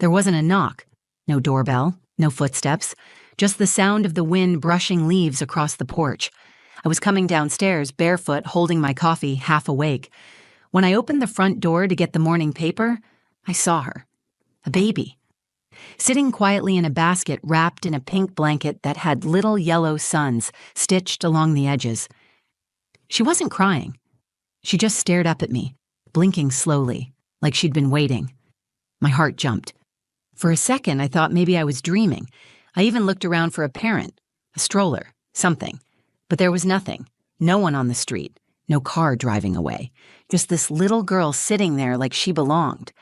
There wasn't a knock, no doorbell, no footsteps, just the sound of the wind brushing leaves across the porch. I was coming downstairs barefoot, holding my coffee, half awake. When I opened the front door to get the morning paper, I saw her. A baby. Sitting quietly in a basket wrapped in a pink blanket that had little yellow suns stitched along the edges. She wasn't crying. She just stared up at me, blinking slowly, like she'd been waiting. My heart jumped. For a second, I thought maybe I was dreaming. I even looked around for a parent, a stroller, something. But there was nothing. No one on the street. No car driving away. Just this little girl sitting there like she belonged.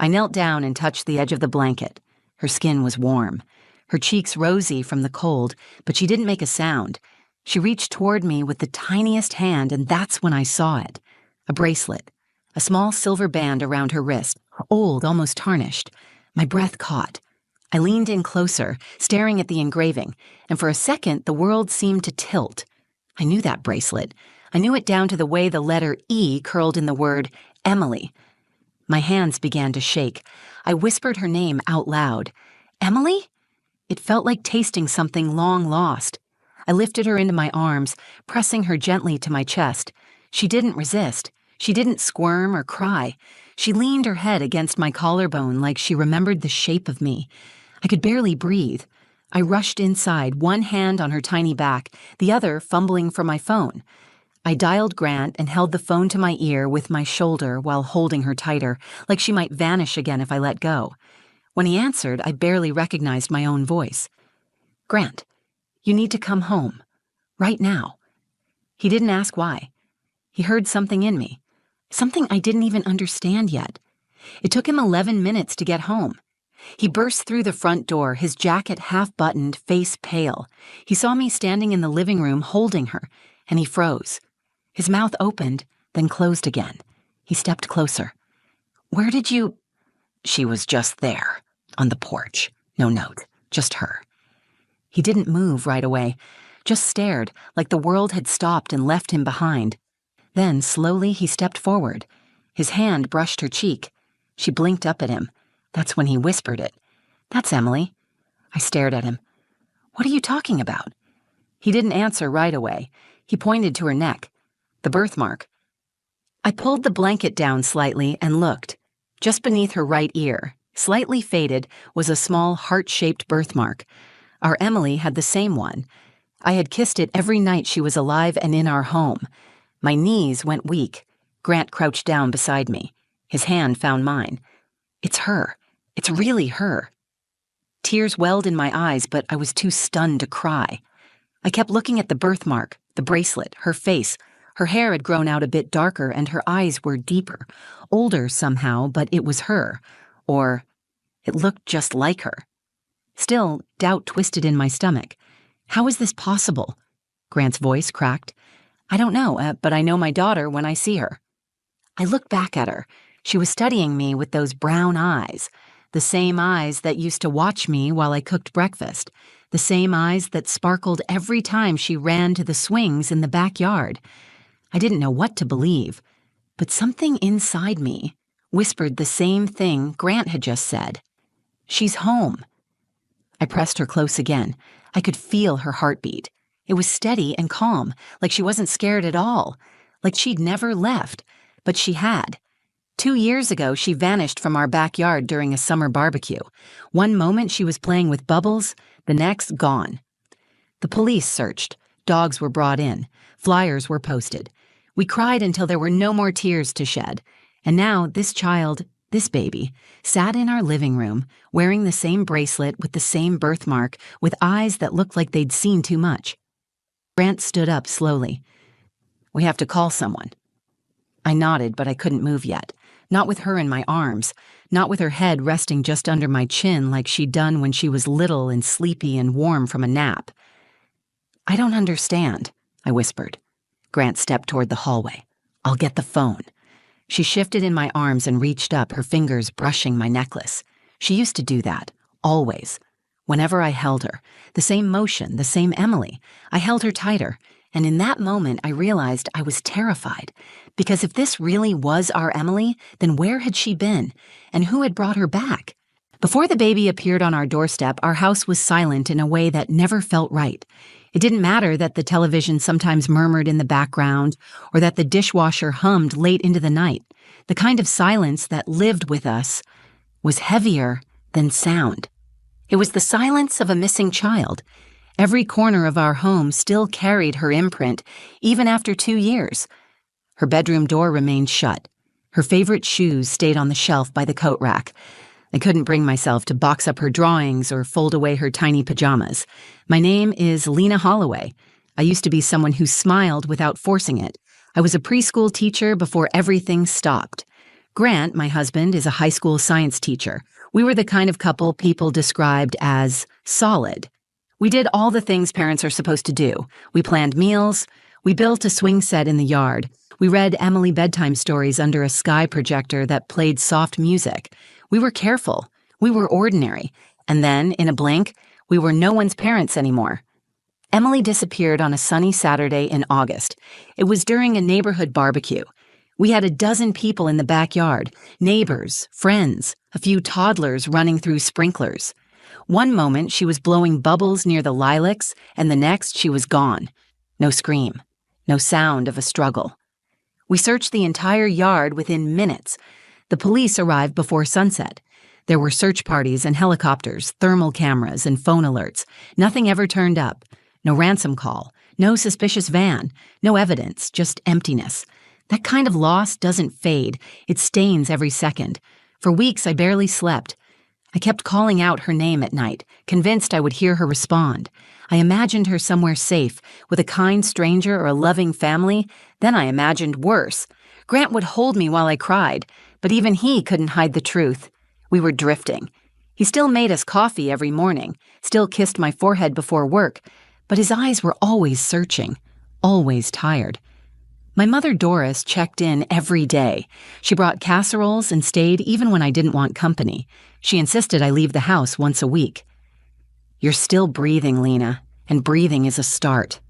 I knelt down and touched the edge of the blanket. Her skin was warm. Her cheeks rosy from the cold, but she didn't make a sound. She reached toward me with the tiniest hand, and that's when I saw it. A bracelet. A small silver band around her wrist. Old, almost tarnished. My breath caught. I leaned in closer, staring at the engraving, and for a second the world seemed to tilt. I knew that bracelet. I knew it down to the way the letter E curled in the word Emily. My hands began to shake. I whispered her name out loud. Emily? It felt like tasting something long lost. I lifted her into my arms, pressing her gently to my chest. She didn't resist. She didn't squirm or cry. She leaned her head against my collarbone like she remembered the shape of me. I could barely breathe. I rushed inside, one hand on her tiny back, the other fumbling for my phone. I dialed Grant and held the phone to my ear with my shoulder while holding her tighter, like she might vanish again if I let go. When he answered, I barely recognized my own voice. Grant, you need to come home. Right now. He didn't ask why. He heard something in me. Something I didn't even understand yet. It took him 11 minutes to get home. He burst through the front door, his jacket half-buttoned, face pale. He saw me standing in the living room holding her, and he froze. His mouth opened, then closed again. He stepped closer. Where did you... She was just there, on the porch. No note, just her. He didn't move right away, just stared, like the world had stopped and left him behind. Then, slowly, he stepped forward. His hand brushed her cheek. She blinked up at him. That's when he whispered it. That's Emily. I stared at him. What are you talking about? He didn't answer right away. He pointed to her neck. The birthmark. I pulled the blanket down slightly and looked. Just beneath her right ear, slightly faded, was a small heart-shaped birthmark. Our Emily had the same one. I had kissed it every night she was alive and in our home. My knees went weak. Grant crouched down beside me. His hand found mine. It's her. It's really her. Tears welled in my eyes, but I was too stunned to cry. I kept looking at the birthmark, the bracelet, her face. Her hair had grown out a bit darker and her eyes were deeper, older somehow, but it was her. Or it looked just like her. Still, doubt twisted in my stomach. How is this possible? Grant's voice cracked. I don't know, but I know my daughter when I see her. I looked back at her. She was studying me with those brown eyes, the same eyes that used to watch me while I cooked breakfast, the same eyes that sparkled every time she ran to the swings in the backyard. I didn't know what to believe, but something inside me whispered the same thing Grant had just said. She's home. I pressed her close again. I could feel her heartbeat. It was steady and calm, like she wasn't scared at all, like she'd never left, but she had. 2 years ago, she vanished from our backyard during a summer barbecue. One moment she was playing with bubbles, the next gone. The police searched. Dogs were brought in. Flyers were posted. We cried until there were no more tears to shed. And now this child, this baby, sat in our living room, wearing the same bracelet with the same birthmark, with eyes that looked like they'd seen too much. Grant stood up slowly. We have to call someone. I nodded, but I couldn't move yet. Not with her in my arms, not with her head resting just under my chin like she'd done when she was little and sleepy and warm from a nap. I don't understand, I whispered. Grant stepped toward the hallway. I'll get the phone. She shifted in my arms and reached up, her fingers brushing my necklace. She used to do that, always. Whenever I held her, the same motion, the same Emily. I held her tighter, and in that moment I realized I was terrified. Because if this really was our Emily, then where had she been? And who had brought her back? Before the baby appeared on our doorstep, our house was silent in a way that never felt right. It didn't matter that the television sometimes murmured in the background or that the dishwasher hummed late into the night. The kind of silence that lived with us was heavier than sound. It was the silence of a missing child. Every corner of our home still carried her imprint, even after 2 years. Her bedroom door remained shut. Her favorite shoes stayed on the shelf by the coat rack. I couldn't bring myself to box up her drawings or fold away her tiny pajamas. My name is Lena Holloway. I used to be someone who smiled without forcing it. I was a preschool teacher before everything stopped. Grant, my husband, is a high school science teacher. We were the kind of couple people described as solid. We did all the things parents are supposed to do. We planned meals. We built a swing set in the yard. We read Emily bedtime stories under a sky projector that played soft music. We were careful. We were ordinary. And then, in a blink, we were no one's parents anymore. Emily disappeared on a sunny Saturday in August. It was during a neighborhood barbecue. We had a dozen people in the backyard, neighbors, friends, a few toddlers running through sprinklers. One moment she was blowing bubbles near the lilacs, and the next she was gone. No scream, no sound of a struggle. We searched the entire yard within minutes. The police arrived before sunset. There were search parties and helicopters, thermal cameras, and phone alerts. Nothing ever turned up. No ransom call, no suspicious van, no evidence, just emptiness. That kind of loss doesn't fade. It stains every second. For weeks, I barely slept. I kept calling out her name at night, convinced I would hear her respond. I imagined her somewhere safe, with a kind stranger or a loving family. Then I imagined worse. Grant would hold me while I cried, but even he couldn't hide the truth. We were drifting. He still made us coffee every morning, still kissed my forehead before work, but his eyes were always searching, always tired. My mother Doris checked in every day. She brought casseroles and stayed even when I didn't want company. She insisted I leave the house once a week. "You're still breathing, Lena, and breathing is a start."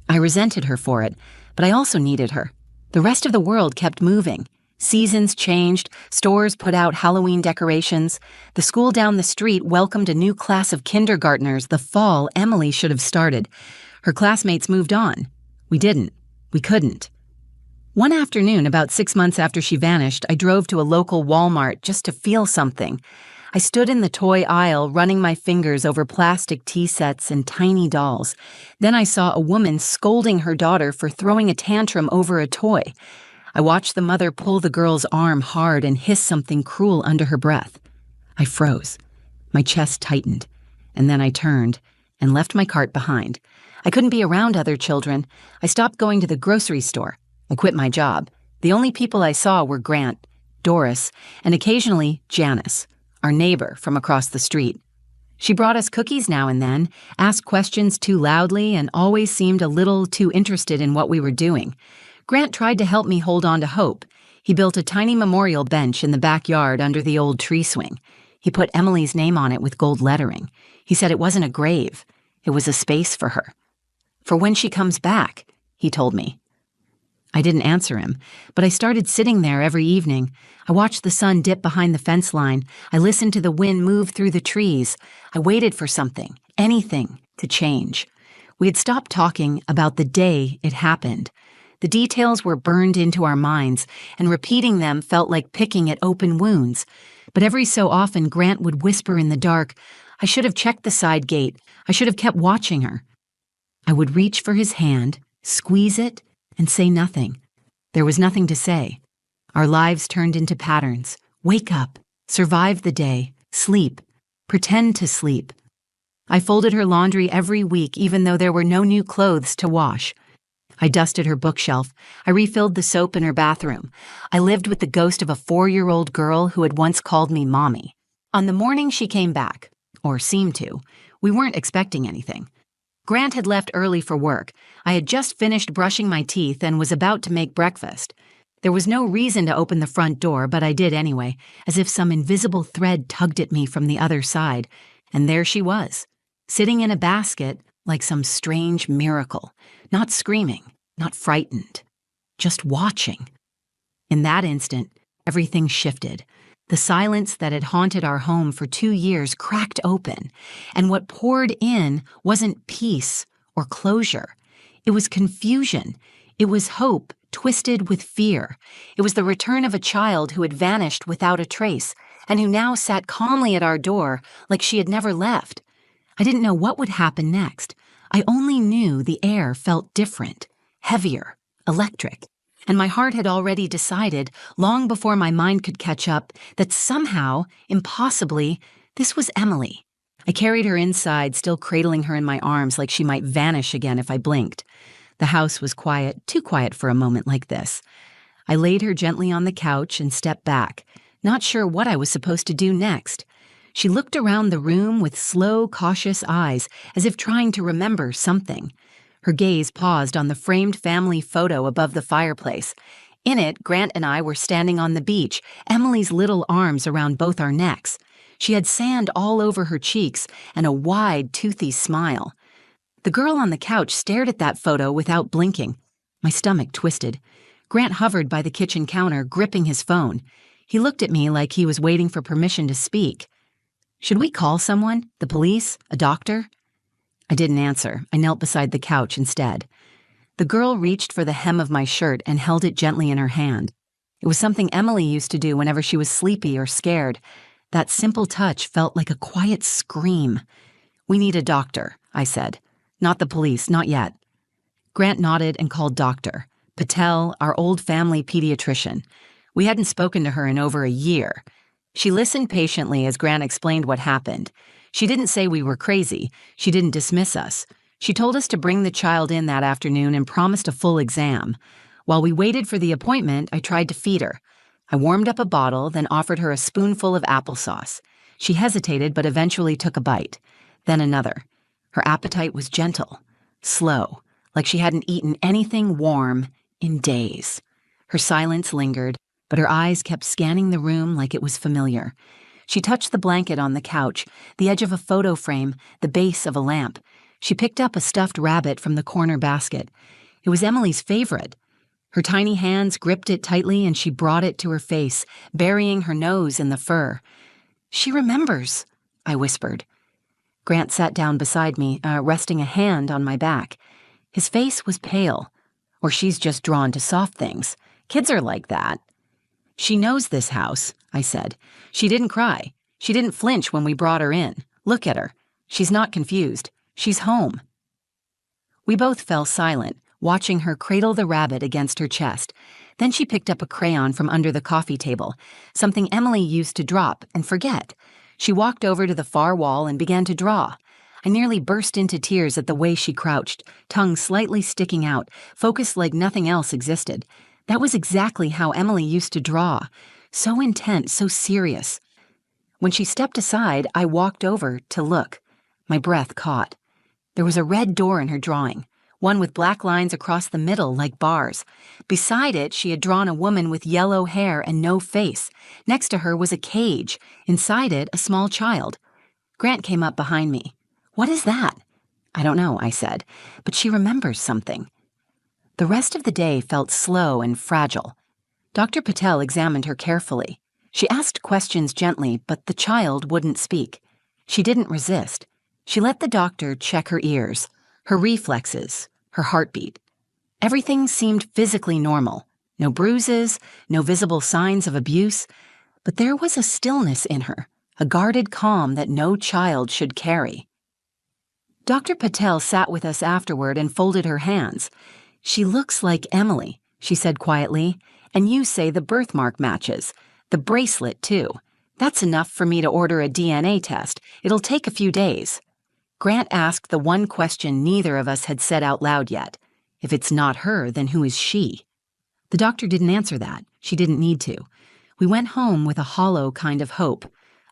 I resented her for it, but I also needed her. The rest of the world kept moving. Seasons changed, stores put out Halloween decorations. The school down the street welcomed a new class of kindergartners the fall Emily should have started. Her classmates moved on. We didn't. We couldn't. One afternoon, about 6 months after she vanished, I drove to a local Walmart just to feel something. I stood in the toy aisle, running my fingers over plastic tea sets and tiny dolls. Then I saw a woman scolding her daughter for throwing a tantrum over a toy. I watched the mother pull the girl's arm hard and hiss something cruel under her breath. I froze. My chest tightened. And then I turned and left my cart behind. I couldn't be around other children. I stopped going to the grocery store. I quit my job. The only people I saw were Grant, Doris, and occasionally Janice, our neighbor from across the street. She brought us cookies now and then, asked questions too loudly, and always seemed a little too interested in what we were doing. Grant tried to help me hold on to hope. He built a tiny memorial bench in the backyard under the old tree swing. He put Emily's name on it with gold lettering. He said it wasn't a grave. It was a space for her. "For when she comes back," he told me. I didn't answer him, but I started sitting there every evening. I watched the sun dip behind the fence line. I listened to the wind move through the trees. I waited for something, anything, to change. We had stopped talking about the day it happened. The details were burned into our minds, and repeating them felt like picking at open wounds. But every so often, Grant would whisper in the dark, "I should have checked the side gate. I should have kept watching her." I would reach for his hand, squeeze it, and say nothing. There was nothing to say. Our lives turned into patterns. Wake up, survive the day, sleep, pretend to sleep. I folded her laundry every week, even though there were no new clothes to wash. I dusted her bookshelf. I refilled the soap in her bathroom. I lived with the ghost of a 4-year-old girl who had once called me Mommy. On the morning she came back, or seemed to, we weren't expecting anything. Grant had left early for work. I had just finished brushing my teeth and was about to make breakfast. There was no reason to open the front door, but I did anyway, as if some invisible thread tugged at me from the other side. And there she was, sitting in a basket like some strange miracle, not screaming, not frightened, just watching. In that instant, everything shifted. The silence that had haunted our home for 2 years cracked open, and what poured in wasn't peace or closure. It was confusion. It was hope twisted with fear. It was the return of a child who had vanished without a trace, and who now sat calmly at our door like she had never left. I didn't know what would happen next. I only knew the air felt different, heavier, electric. And my heart had already decided, long before my mind could catch up, that somehow, impossibly, this was Emily. I carried her inside, still cradling her in my arms like she might vanish again if I blinked. The house was quiet, too quiet for a moment like this. I laid her gently on the couch and stepped back, not sure what I was supposed to do next. She looked around the room with slow, cautious eyes, as if trying to remember something. Her gaze paused on the framed family photo above the fireplace. In it, Grant and I were standing on the beach, Emily's little arms around both our necks. She had sand all over her cheeks and a wide, toothy smile. The girl on the couch stared at that photo without blinking. My stomach twisted. Grant hovered by the kitchen counter, gripping his phone. He looked at me like he was waiting for permission to speak. Should we call someone? The police? A doctor? I didn't answer. I knelt beside the couch instead. The girl reached for the hem of my shirt and held it gently in her hand. It was something Emily used to do whenever she was sleepy or scared. That simple touch felt like a quiet scream. "We need a doctor," I said. "Not the police, not yet." Grant nodded and called Dr. Patel, our old family pediatrician. We hadn't spoken to her in over a year. She listened patiently as Grant explained what happened. She didn't say we were crazy. She didn't dismiss us. She told us to bring the child in that afternoon and promised a full exam. While we waited for the appointment, I tried to feed her. I warmed up a bottle, then offered her a spoonful of applesauce. She hesitated but eventually took a bite. Then another. Her appetite was gentle, slow, like she hadn't eaten anything warm in days. Her silence lingered, but her eyes kept scanning the room like it was familiar. She touched the blanket on the couch, the edge of a photo frame, the base of a lamp. She picked up a stuffed rabbit from the corner basket. It was Emily's favorite. Her tiny hands gripped it tightly and she brought it to her face, burying her nose in the fur. "She remembers," I whispered. Grant sat down beside me, resting a hand on my back. His face was pale. Or she's just drawn to soft things. Kids are like that. "She knows this house," I said. "She didn't cry. She didn't flinch when we brought her in. Look at her. She's not confused. She's home." We both fell silent, watching her cradle the rabbit against her chest. Then she picked up a crayon from under the coffee table, something Emily used to drop and forget. She walked over to the far wall and began to draw. I nearly burst into tears at the way she crouched, tongue slightly sticking out, focused like nothing else existed. That was exactly how Emily used to draw. So intent, so serious. When she stepped aside, I walked over to look. My breath caught. There was a red door in her drawing, one with black lines across the middle like bars. Beside it, she had drawn a woman with yellow hair and no face. Next to her was a cage. Inside it, a small child. Grant came up behind me. "What is that?" "I don't know," I said, "but she remembers something." The rest of the day felt slow and fragile. Dr. Patel examined her carefully. She asked questions gently, but the child wouldn't speak. She didn't resist. She let the doctor check her ears, her reflexes, her heartbeat. Everything seemed physically normal. No bruises, no visible signs of abuse. But there was a stillness in her, a guarded calm that no child should carry. Dr. Patel sat with us afterward and folded her hands. "She looks like Emily," she said quietly, "and you say the birthmark matches. The bracelet, too. That's enough for me to order a DNA test. It'll take a few days." Grant asked the one question neither of us had said out loud yet. If it's not her, then who is she? The doctor didn't answer that. She didn't need to. We went home with a hollow kind of hope,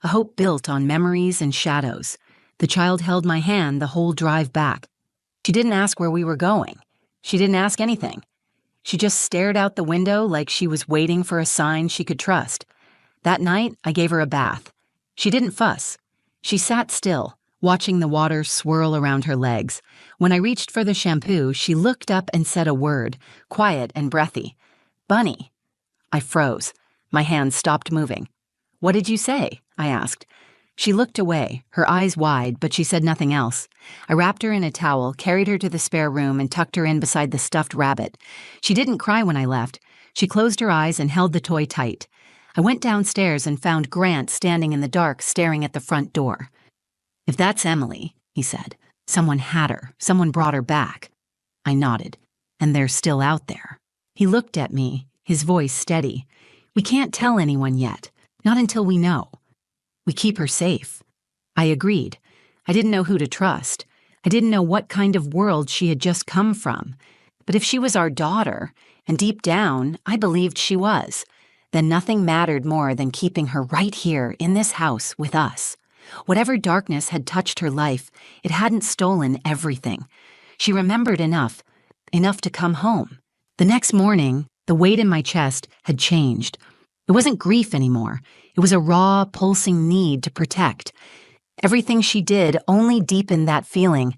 a hope built on memories and shadows. The child held my hand the whole drive back. She didn't ask where we were going. She didn't ask anything. She just stared out the window like she was waiting for a sign she could trust. That night, I gave her a bath. She didn't fuss. She sat still, watching the water swirl around her legs. When I reached for the shampoo, she looked up and said a word, quiet and breathy. "Bunny." I froze. My hands stopped moving. What did you say? I asked. She looked away, her eyes wide, but she said nothing else. I wrapped her in a towel, carried her to the spare room, and tucked her in beside the stuffed rabbit. She didn't cry when I left. She closed her eyes and held the toy tight. I went downstairs and found Grant standing in the dark, staring at the front door. "If that's Emily," he said, "someone had her. Someone brought her back." I nodded. "And they're still out there." He looked at me, his voice steady. "We can't tell anyone yet. Not until we know. We keep her safe." I agreed. I didn't know who to trust. I didn't know what kind of world she had just come from. But if she was our daughter, and deep down, I believed she was, then nothing mattered more than keeping her right here in this house with us. Whatever darkness had touched her life, it hadn't stolen everything. She remembered enough to come home. The next morning, the weight in my chest had changed. It wasn't grief anymore. It was a raw, pulsing need to protect. Everything she did only deepened that feeling.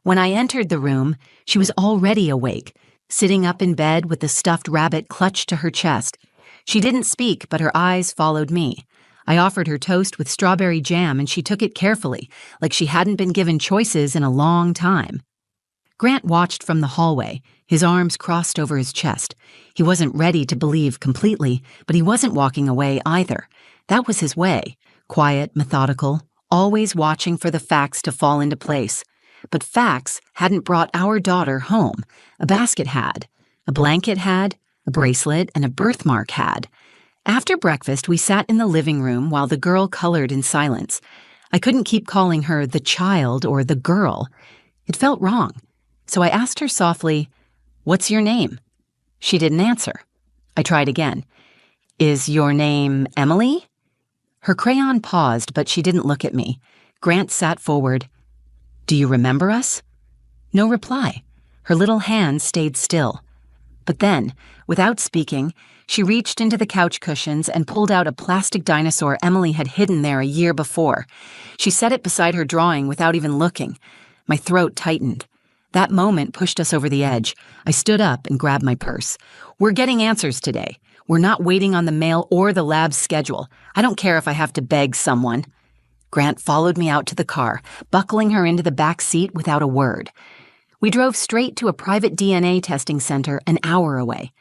When I entered the room, she was already awake, sitting up in bed with the stuffed rabbit clutched to her chest. She didn't speak, but her eyes followed me. I offered her toast with strawberry jam, and she took it carefully, like she hadn't been given choices in a long time. Grant watched from the hallway, his arms crossed over his chest. He wasn't ready to believe completely, but he wasn't walking away either. That was his way, quiet, methodical, always watching for the facts to fall into place. But facts hadn't brought our daughter home. A basket had, a blanket had, a bracelet, and a birthmark had. After breakfast, we sat in the living room while the girl colored in silence. I couldn't keep calling her the child or the girl. It felt wrong. So I asked her softly, "What's your name?" She didn't answer. I tried again. "Is your name Emily?" Her crayon paused, but she didn't look at me. Grant sat forward. "Do you remember us?" No reply. Her little hands stayed still. But then, without speaking, she reached into the couch cushions and pulled out a plastic dinosaur Emily had hidden there a year before. She set it beside her drawing without even looking. My throat tightened. That moment pushed us over the edge. I stood up and grabbed my purse. "We're getting answers today. We're not waiting on the mail or the lab's schedule. I don't care if I have to beg someone." Grant followed me out to the car, buckling her into the back seat without a word. We drove straight to a private DNA testing center an hour away.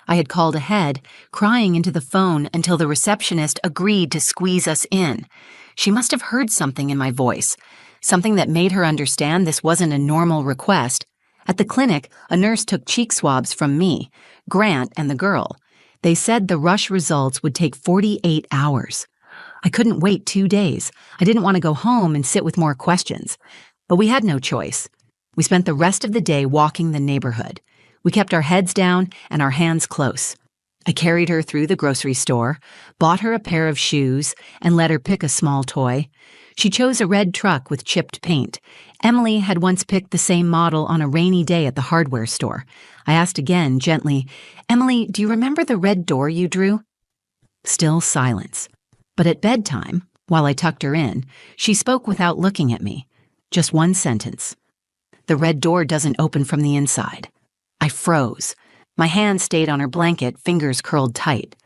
I had called ahead, crying into the phone until the receptionist agreed to squeeze us in. She must have heard something in my voice, something that made her understand this wasn't a normal request. At the clinic, a nurse took cheek swabs from me, Grant, and the girl. They said the rush results would take 48 hours. I couldn't wait 2 days. I didn't want to go home and sit with more questions. But we had no choice. We spent the rest of the day walking the neighborhood. We kept our heads down and our hands close. I carried her through the grocery store, bought her a pair of shoes, and let her pick a small toy. She chose a red truck with chipped paint. Emily had once picked the same model on a rainy day at the hardware store. I asked again, gently, "Emily, do you remember the red door you drew?" Still silence. But at bedtime, while I tucked her in, she spoke without looking at me. Just one sentence. "The red door doesn't open from the inside." I froze. My hand stayed on her blanket, fingers curled tight.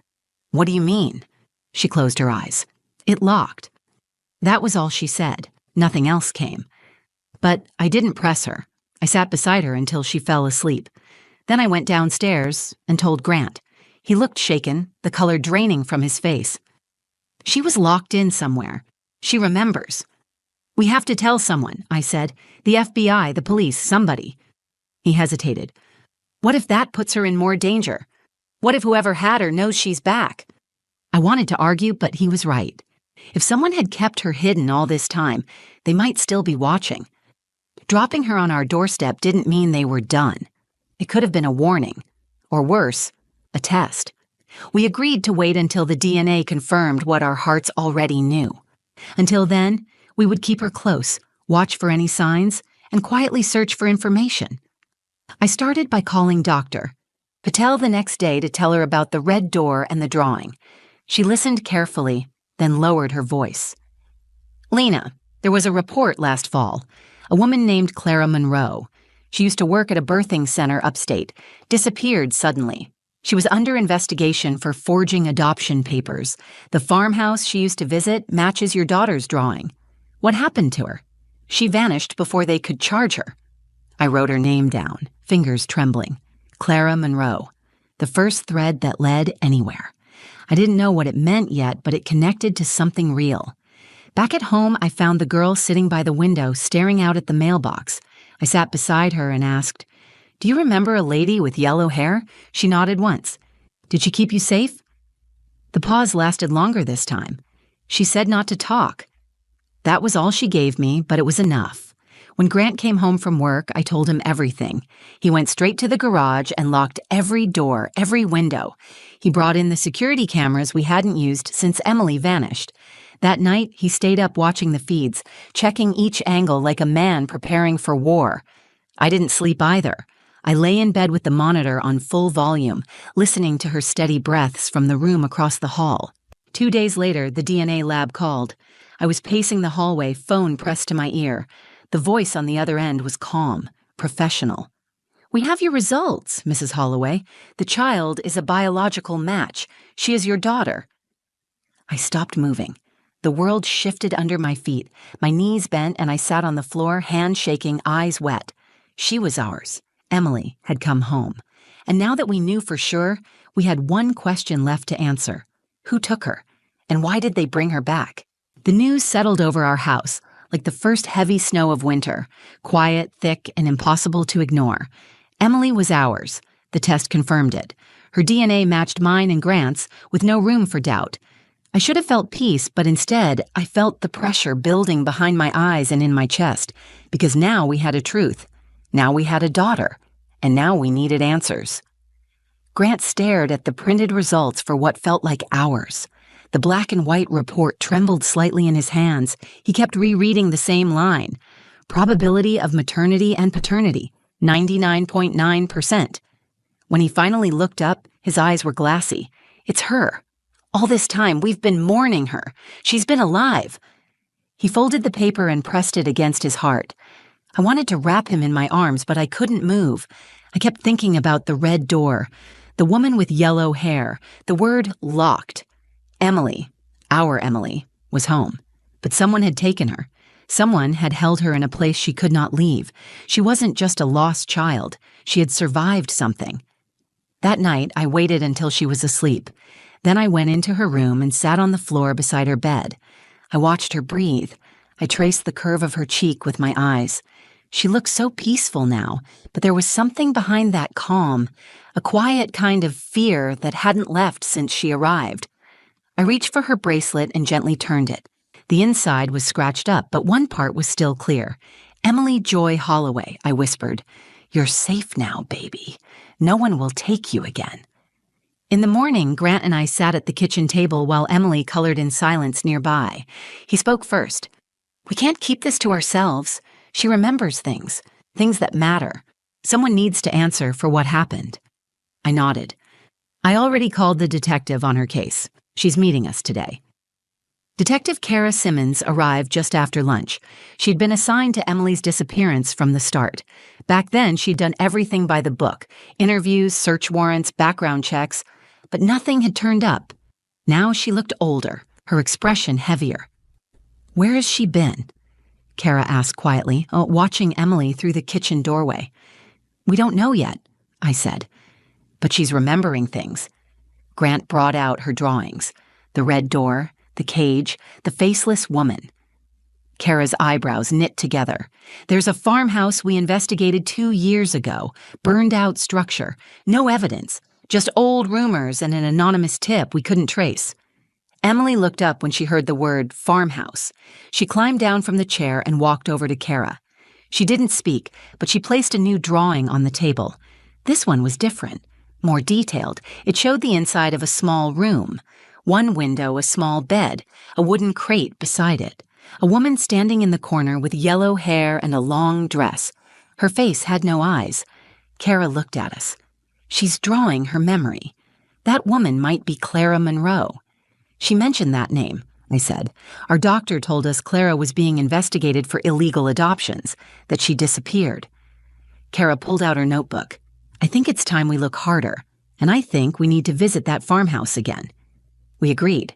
"What do you mean?" She closed her eyes. "It locked." That was all she said. Nothing else came. But I didn't press her. I sat beside her until she fell asleep. Then I went downstairs and told Grant. He looked shaken, the color draining from his face. "She was locked in somewhere. She remembers." "We have to tell someone," I said. "The FBI, the police, somebody." He hesitated. "What if that puts her in more danger? What if whoever had her knows she's back?" I wanted to argue, but he was right. If someone had kept her hidden all this time, they might still be watching. Dropping her on our doorstep didn't mean they were done. It could have been a warning, or worse, a test. We agreed to wait until the DNA confirmed what our hearts already knew. Until then, we would keep her close, watch for any signs, and quietly search for information. I started by calling Dr. Patel the next day to tell her about the red door and the drawing. She listened carefully, then lowered her voice. "Lena, there was a report last fall. A woman named Clara Monroe. She used to work at a birthing center upstate, disappeared suddenly. She was under investigation for forging adoption papers. The farmhouse she used to visit matches your daughter's drawing. What happened to her? She vanished before they could charge her. I wrote her name down, fingers trembling. Clara Monroe. The first thread that led anywhere. I didn't know what it meant yet, but it connected to something real. Back at home, I found the girl sitting by the window, staring out at the mailbox. I sat beside her and asked, "Do you remember a lady with yellow hair?" She nodded once. "Did she keep you safe?" The pause lasted longer this time. She said not to talk. That was all she gave me, but it was enough. When Grant came home from work, I told him everything. He went straight to the garage and locked every door, every window. He brought in the security cameras we hadn't used since Emily vanished. That night, he stayed up watching the feeds, checking each angle like a man preparing for war. I didn't sleep either. I lay in bed with the monitor on full volume, listening to her steady breaths from the room across the hall. 2 days later, the DNA lab called. I was pacing the hallway, phone pressed to my ear. The voice on the other end was calm, professional. "We have your results, Mrs. Holloway. The child is a biological match. She is your daughter." I stopped moving. The world shifted under my feet. My knees bent and I sat on the floor, hands shaking, eyes wet. She was ours. Emily had come home. And now that we knew for sure, we had one question left to answer. Who took her? And why did they bring her back? The news settled over our house, like the first heavy snow of winter, quiet, thick, and impossible to ignore. Emily was ours. The test confirmed it. Her DNA matched mine and Grant's, with no room for doubt. I should have felt peace, but instead, I felt the pressure building behind my eyes and in my chest, because now we had a truth. Now we had a daughter, and now we needed answers. Grant stared at the printed results for what felt like hours. The black and white report trembled slightly in his hands. He kept rereading the same line. Probability of maternity and paternity, 99.9%. When he finally looked up, his eyes were glassy. It's her. All this time, we've been mourning her. She's been alive. He folded the paper and pressed it against his heart. I wanted to wrap him in my arms, but I couldn't move. I kept thinking about the red door, the woman with yellow hair, the word locked. Emily, our Emily, was home, but someone had taken her. Someone had held her in a place she could not leave. She wasn't just a lost child. She had survived something. That night, I waited until she was asleep. Then I went into her room and sat on the floor beside her bed. I watched her breathe. I traced the curve of her cheek with my eyes. She looked so peaceful now, but there was something behind that calm, a quiet kind of fear that hadn't left since she arrived. I reached for her bracelet and gently turned it. The inside was scratched up, but one part was still clear. "Emily Joy Holloway," I whispered. "You're safe now, baby. No one will take you again." In the morning, Grant and I sat at the kitchen table while Emily colored in silence nearby. He spoke first. "We can't keep this to ourselves. She remembers things that matter. Someone needs to answer for what happened." I nodded. "I already called the detective on her case. She's meeting us today." Detective Kara Simmons arrived just after lunch. She'd been assigned to Emily's disappearance from the start. Back then, she'd done everything by the book: interviews, search warrants, background checks, but nothing had turned up. Now she looked older, her expression heavier. "Where has she been?" Kara asked quietly, watching Emily through the kitchen doorway. "We don't know yet," I said. "But she's remembering things." Grant brought out her drawings. The red door, the cage, the faceless woman. Kara's eyebrows knit together. "There's a farmhouse we investigated 2 years ago. Burned-out structure. No evidence. Just old rumors and an anonymous tip we couldn't trace." Emily looked up when she heard the word farmhouse. She climbed down from the chair and walked over to Kara. She didn't speak, but she placed a new drawing on the table. This one was different, more detailed. It showed the inside of a small room. One window, a small bed, a wooden crate beside it. A woman standing in the corner with yellow hair and a long dress. Her face had no eyes. Kara looked at us. "She's drawing her memory. That woman might be Clara Monroe." "She mentioned that name," I said. "Our doctor told us Clara was being investigated for illegal adoptions, that she disappeared." Kara pulled out her notebook. "I think it's time we look harder," and I think we need to visit that farmhouse again." We agreed.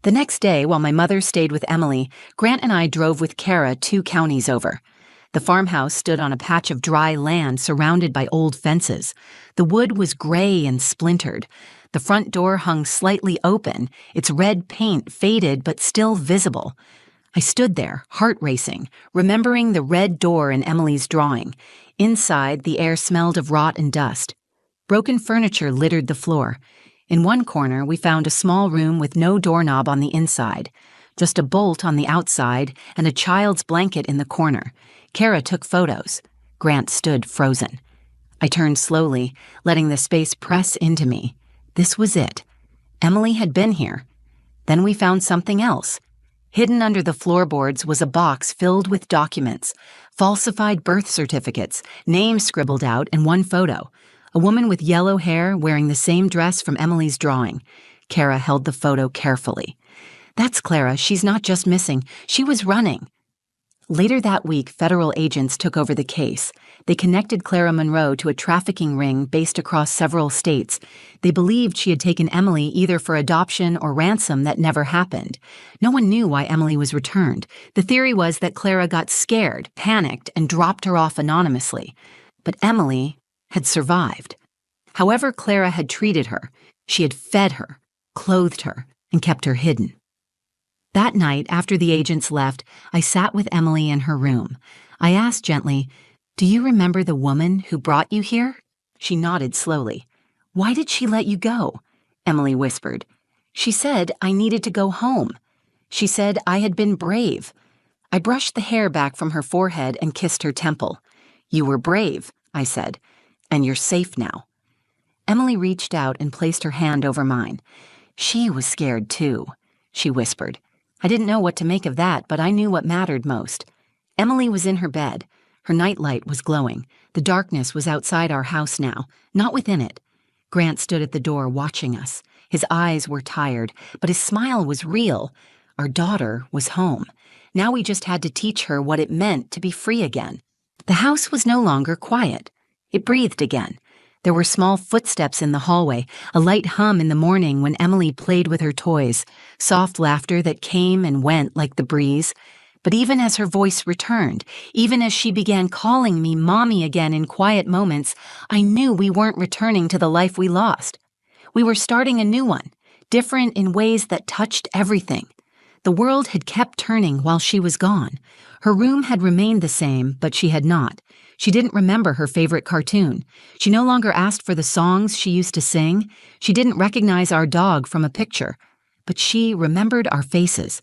The next day, while my mother stayed with Emily, Grant and I drove with Kara 2 counties over. The farmhouse stood on a patch of dry land surrounded by old fences. The wood was gray and splintered. The front door hung slightly open, its red paint faded but still visible. I stood there, heart racing, remembering the red door in Emily's drawing. Inside, the air smelled of rot and dust. Broken furniture littered the floor. In one corner, we found a small room with no doorknob on the inside, just a bolt on the outside and a child's blanket in the corner. Kara took photos. Grant stood frozen. I turned slowly, letting the space press into me. This was it. Emily had been here. Then we found something else. Hidden under the floorboards was a box filled with documents, falsified birth certificates, names scribbled out, and one photo. A woman with yellow hair wearing the same dress from Emily's drawing. Kara held the photo carefully. "That's Clara. She's not just missing. She was running." Later that week, federal agents took over the case. They connected Clara Monroe to a trafficking ring based across several states. They believed she had taken Emily either for adoption or ransom that never happened. No one knew why Emily was returned. The theory was that Clara got scared, panicked, and dropped her off anonymously. But Emily had survived. However Clara had treated her, she had fed her, clothed her, and kept her hidden. That night, after the agents left, I sat with Emily in her room. I asked gently, "Do you remember the woman who brought you here?" She nodded slowly. "Why did she let you go?" Emily whispered. "She said I needed to go home. She said I had been brave." I brushed the hair back from her forehead and kissed her temple. "You were brave," I said, "and you're safe now." Emily reached out and placed her hand over mine. "She was scared too," she whispered. I didn't know what to make of that, but I knew what mattered most. Emily was in her bed. Her nightlight was glowing. The darkness was outside our house now, not within it. Grant stood at the door watching us. His eyes were tired, but his smile was real. Our daughter was home. Now we just had to teach her what it meant to be free again. The house was no longer quiet. It breathed again. There were small footsteps in the hallway, a light hum in the morning when Emily played with her toys, soft laughter that came and went like the breeze. But even as her voice returned, even as she began calling me Mommy again in quiet moments, I knew we weren't returning to the life we lost. We were starting a new one, different in ways that touched everything. The world had kept turning while she was gone. Her room had remained the same, but she had not. She didn't remember her favorite cartoon. She no longer asked for the songs she used to sing. She didn't recognize our dog from a picture. But she remembered our faces.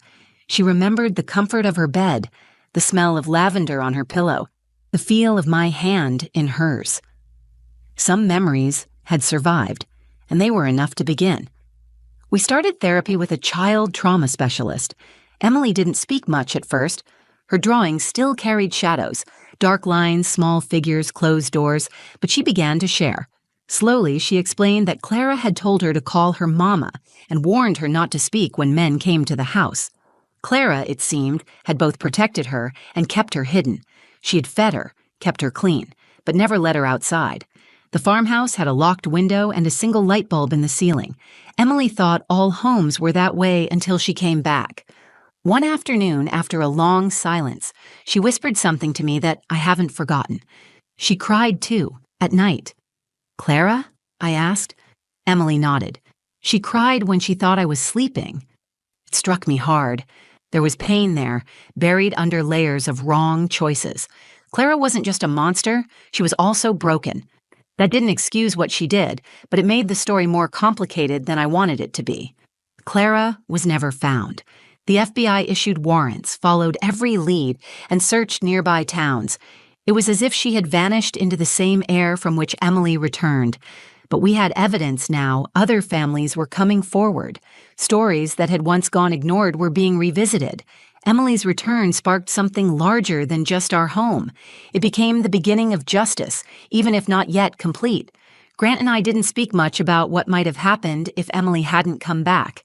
She remembered the comfort of her bed, the smell of lavender on her pillow, the feel of my hand in hers. Some memories had survived, and they were enough to begin. We started therapy with a child trauma specialist. Emily didn't speak much at first. Her drawings still carried shadows, dark lines, small figures, closed doors, but she began to share. Slowly, she explained that Clara had told her to call her Mama and warned her not to speak when men came to the house. Clara, it seemed, had both protected her and kept her hidden. She had fed her, kept her clean, but never let her outside. The farmhouse had a locked window and a single light bulb in the ceiling. Emily thought all homes were that way until she came back. One afternoon, after a long silence, she whispered something to me that I haven't forgotten. She cried too, at night. "Clara?" I asked. Emily nodded. She cried when she thought I was sleeping. It struck me hard. There was pain there, buried under layers of wrong choices. Clara wasn't just a monster, she was also broken. That didn't excuse what she did, but it made the story more complicated than I wanted it to be. Clara was never found. The FBI issued warrants, followed every lead, and searched nearby towns. It was as if she had vanished into the same air from which Emily returned. But we had evidence now. Other families were coming forward. Stories that had once gone ignored were being revisited. Emily's return sparked something larger than just our home. It became the beginning of justice, even if not yet complete. Grant and I didn't speak much about what might have happened if Emily hadn't come back.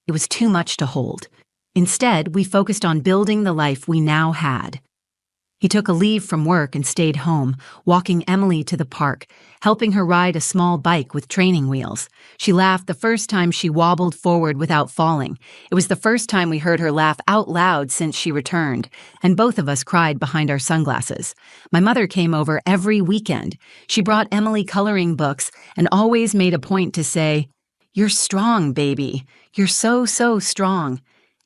It was too much to hold. Instead, we focused on building the life we now had. He took a leave from work and stayed home, walking Emily to the park, helping her ride a small bike with training wheels. She laughed the first time she wobbled forward without falling. It was the first time we heard her laugh out loud since she returned, and both of us cried behind our sunglasses. My mother came over every weekend. She brought Emily coloring books and always made a point to say, "You're strong, baby. You're so, so strong."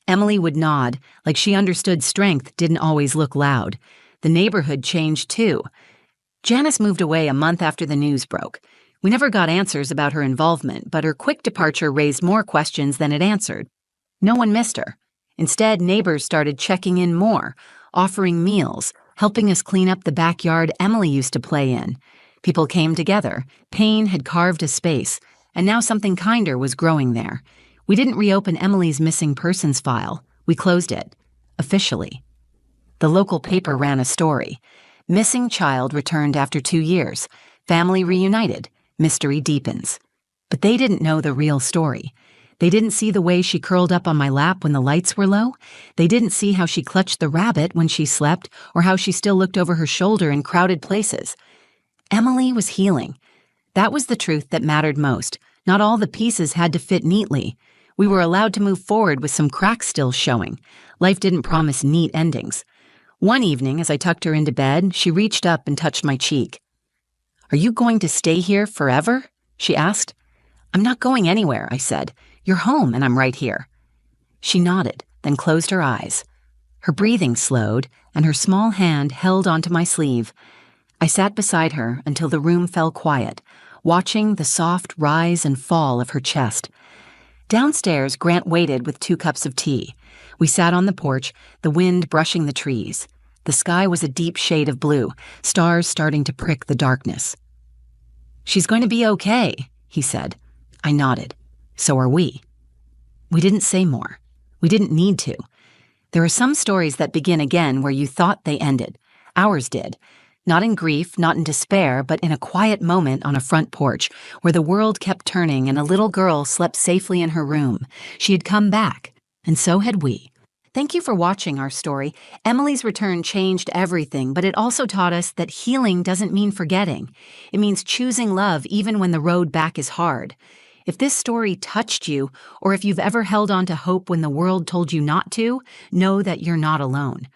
Emily would nod, like she understood strength didn't always look loud. The neighborhood changed too. Janice moved away a month after the news broke. We never got answers about her involvement, but her quick departure raised more questions than it answered. No one missed her. Instead, neighbors started checking in more, offering meals, helping us clean up the backyard Emily used to play in. People came together. Pain had carved a space, and now something kinder was growing there. We didn't reopen Emily's missing persons file. We closed it. Officially. The local paper ran a story. Missing child returned after 2 years. Family reunited. Mystery deepens. But they didn't know the real story. They didn't see the way she curled up on my lap when the lights were low. They didn't see how she clutched the rabbit when she slept, or how she still looked over her shoulder in crowded places. Emily was healing. That was the truth that mattered most. Not all the pieces had to fit neatly. We were allowed to move forward with some cracks still showing. Life didn't promise neat endings. One evening, as I tucked her into bed, she reached up and touched my cheek. "Are you going to stay here forever?" she asked. "I'm not going anywhere," I said. "You're home and I'm right here." She nodded, then closed her eyes. Her breathing slowed, and her small hand held onto my sleeve. I sat beside her until the room fell quiet, watching the soft rise and fall of her chest. Downstairs, Grant waited with 2 cups of tea. We sat on the porch, the wind brushing the trees. The sky was a deep shade of blue, stars starting to prick the darkness. "She's going to be okay," he said. I nodded. "So are we." We didn't say more. We didn't need to. There are some stories that begin again where you thought they ended. Ours did. Not in grief, not in despair, but in a quiet moment on a front porch where the world kept turning and a little girl slept safely in her room. She had come back, and so had we. Thank you for watching our story. Emily's return changed everything, but it also taught us that healing doesn't mean forgetting. It means choosing love even when the road back is hard. If this story touched you, or if you've ever held on to hope when the world told you not to, know that you're not alone.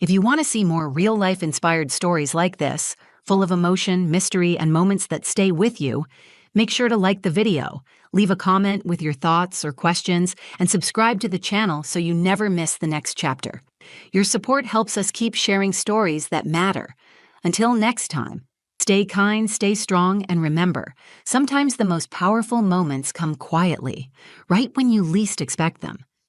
If you want to see more real-life inspired stories like this, full of emotion, mystery, and moments that stay with you, make sure to like the video, leave a comment with your thoughts or questions, and subscribe to the channel so you never miss the next chapter. Your support helps us keep sharing stories that matter. Until next time, stay kind, stay strong, and remember, sometimes the most powerful moments come quietly, right when you least expect them.